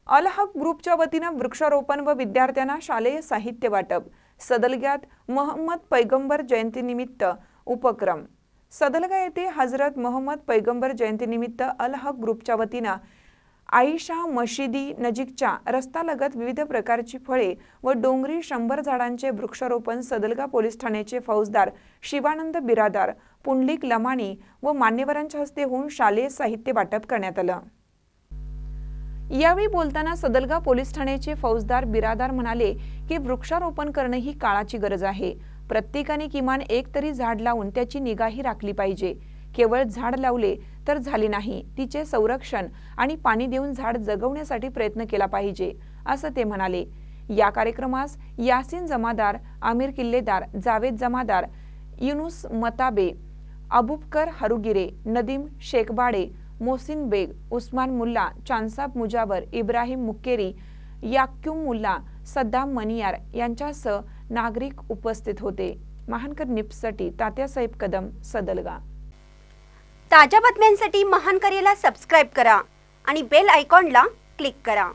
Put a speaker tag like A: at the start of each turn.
A: अल हक ग्रुपच्या वतीनं वृक्षारोपण व विद्यार्थ्यांना शालेय साहित्य वाटप। सदलग्यात मोहम्मद पैगंबर जयंतीनिमित्त उपक्रम। सदलगा येथे हजरत मोहम्मद पैगंबर जयंतीनिमित्त अल हक ग्रुपच्या वतीनं आईशा मशिदी नजीकच्या रस्त्यालगत विविध प्रकारची फळे व डोंगरी 100 झाडांचे वृक्षारोपण सदलगा पोलीस ठाण्याचे फौजदार शिवानंद बिरादार, पुंडलिक लमाणी व मान्यवरांच्या हस्ते होऊन शालेय साहित्य वाटप करण्यात आलं। यावेळी बोलताना सदलगा पोलीस ठाण्याचे फौजदार बिरादार म्हणाले की वृक्षारोपण करणे ही काळाची गरज आहे। प्रत्येकाने किमान एक तरी झाड लावून त्याची निगाही राखली पाहिजे। केवळ झाड लावले तर झाले नाही, तिचे संरक्षण आणि पाणी देऊन झाड जगवण्यासाठी प्रयत्न केला पाहिजे असं ते म्हणाले। या कार्यक्रमास यासीन जमादार, आमिर किल्लेदार, जावेद जमादार, युनुस मताबे, अबुबकर हरुगिरे, नदीम शेखबाडे, मोहसिन बेग, उस्मान मुल्ला, चांदसाब मुजावर, इब्राहिम मुक्केरी, याक्यूम मुल्ला, सद्दाम मनियार यांच्यासह नागरिक उपस्थित होते। महानकर न्यूजसाठी तात्यासाहेब कदम, सदलगा।
B: ताज्या बातम्यांसाठी महानकरेला सबस्क्राइब करा आणि बेल आयकॉनला क्लिक करा।